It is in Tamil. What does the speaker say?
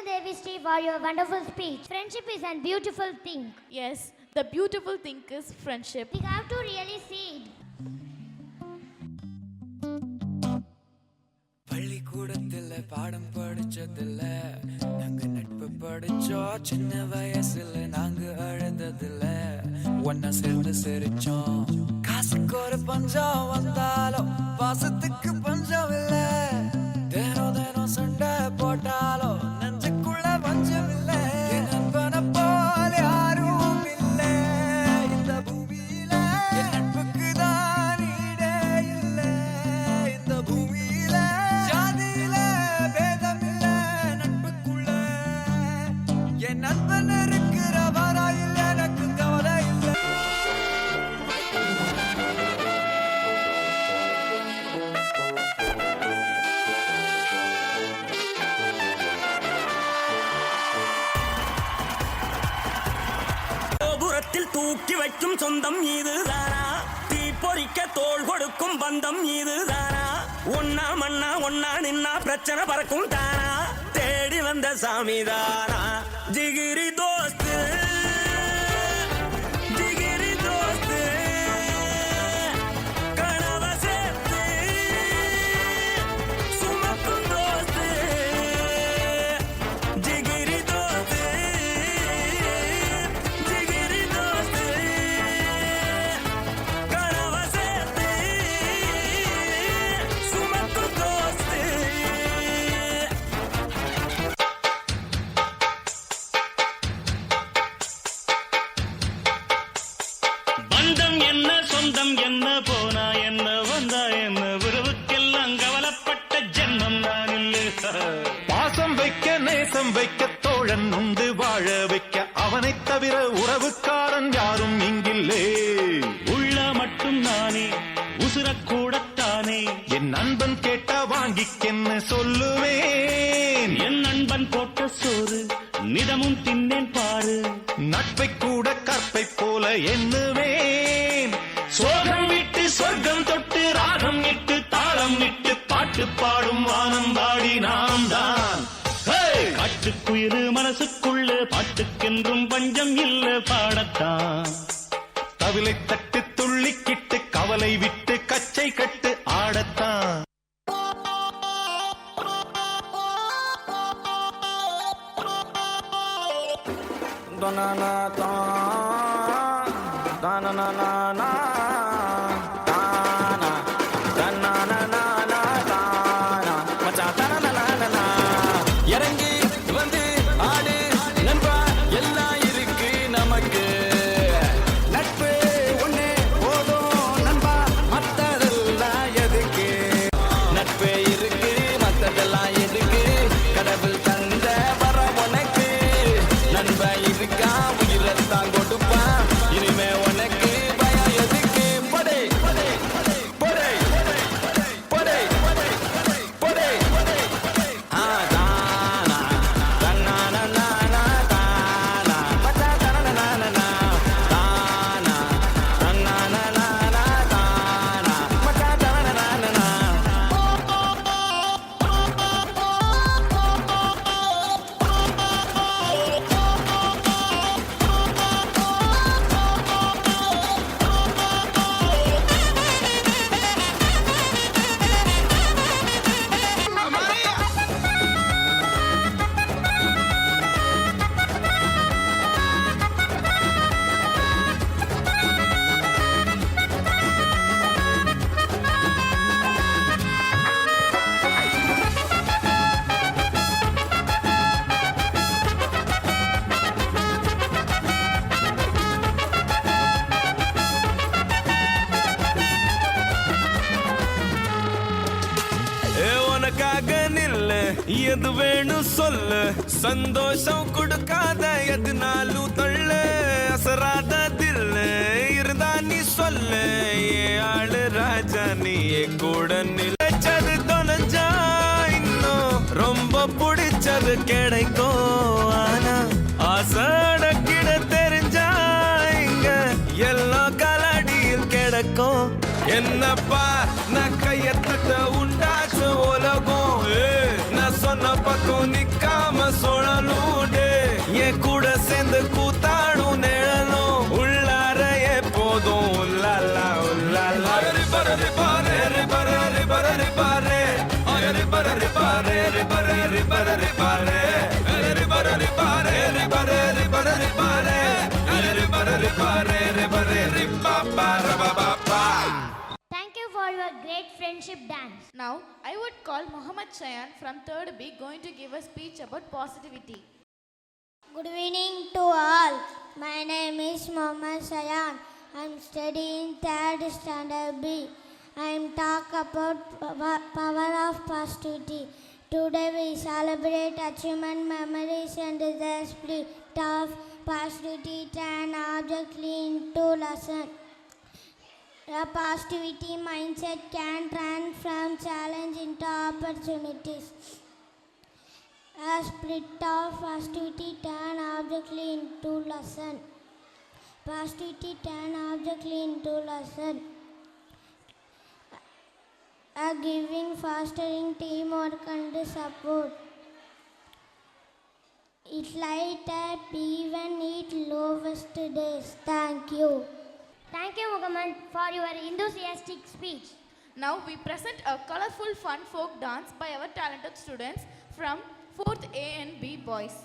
Devi Steve for your wonderful speech. Friendship is a beautiful thing. Yes, the beautiful thing is friendship. We have to really see it. பள்ளிக்கூடத்துல பாடம் படிச்சதில்ல, நாங்க நட்பு படிச்சோம். சின்ன வயசுல நாங்க அழுததில்ல, ஒன்னா சேர்ந்து சிரிச்சோம். காசுக்கு ஒரு பஞ்சம் வந்தாலும் பாசத்துக்கு பஞ்சம் இல்ல. தினம் தினம் சண்டை போட்டாலும் நெஞ்சுக்குள்ள பஞ்சம் இல்ல. என் நண்பனை போல யாரும் இல்ல இந்த பூமியில. என் நட்புக்கு தான் ஈடே இல்ல இந்த பூமியில. ஜாதியில பேதம் இல்ல நட்புக்குள்ள. என் நண்பன் இருக்கிற வரையில் எனக்கு கவலை இல்லை. தூக்கி வைக்கும் சொந்தம் இதுதானா? தீ பொறிக்க தோள் கொடுக்கும் பந்தம் இதுதானா? ஒன்னா மண்ணா ஒன்னா நின்னா பிரச்சனை பறக்கும் தானா? தேடி வந்த சாமிதானா ஜிகிரி தோஸ்து, ஜிகிரி தோஸ்து, கனவ சேர்த்து சுமக்கும் தோஸ்து, ஜிகிரி தோஸ்து, ஜிகிரி தோஸ்து, கனவ சேர்த்து சுமக்கும் தோஸ்து. பந்தம் என்ன சொந்தம் என்ன போனா என்ன வந்தா என்ன உறவுக்கெல்லாம் கவலைப்பட்ட ஜென்மம் நான் இல்லை. பாசம் வைக்க நேசம் வைக்க தோழன் உண்டு வாழ வைக்க அவனைத் தவிர உறவுக்காரன் யாரும் இங்கில்லே. உள்ள மட்டும் நானே உசுரக்கூடத்தானே என் நண்பன் கேட்டா வாங்கிக்கென்ன சொல்லுவேன். என் நண்பன் போட்ட சோறு நிதமும் தின்னேன் பாரு. நட்பை கூட கற்பை போல எண்ணுவேன். சோகம் விட்டு சொர்க்கம் தொட்டு ராகம் இட்டு தாளம் இட்டு பாட்டு பாடும் வானம் பாடி நாம் தான். காட்டுக்குயிரு மனசுக்குள்ள பாட்டுக்கென்றும் பஞ்சம் இல்ல பாடத்தான். தவிலை தட்டு துள்ளிக்கிட்டு கவலை விட்டு கச்சை கட்டு ஆடத்தான். இறங்கி வந்து ஆடு நண்பா, எல்லாம் இருக்கு நமக்கு. நட்பு ஒண்ணு போதும் நண்பா, மத்ததெல்லாம் எதுக்கு? நட்பு இருக்கு மத்ததெல்லாம் எதுக்கு? கடவுள் தந்த வர உனக்கு நண்பன் இருக்கா, உயிரத்தான் கொடுப்பான். இனிமே உனக்கு பயம் எதுக்கு? போடே போடே போடே போடே போடே. உனக்காக நில்லு, எது வேணும் சொல்லு. சந்தோஷம் கொடுக்காத எதுனாலும் தொல்லு. அசராத தில்லு இருந்தா நீ சொல்லு. ஏ ஆளு ராஜா நீ கூட நிலைச்சது தொலைஞ்சா இன்னும் ரொம்ப பிடிச்சது கிடைக்கும். ஆனா ஆசடக்கிட தெரிஞ்சா இங்க எல்லாம் கலடியில் கிடக்கும். என்னப்பா நான் கையத்தட்ட உண்டாச்சு உலகம். நான் சொன்ன பக்கம் நிக்காம Chola Now, I would call Muhammad Shayan from 3rd B going to give a speech about positivity. Good evening to all. My name is Mohammad Sayan. I am studying 3rd standard B. I am talk about power of positivity. Today we celebrate achievement, memories and the split of positivity and objectively into lesson. A positivity mindset can transform challenge into opportunities. A split of positivity turn objectively into lesson. Positivity turn objectively into lesson. A giving, fostering teamwork and support. It light up even its lowest days. Thank you. Thank you, Muhammad, for your enthusiastic speech. Now we present a colorful fun folk dance by our talented students from 4th A and B boys.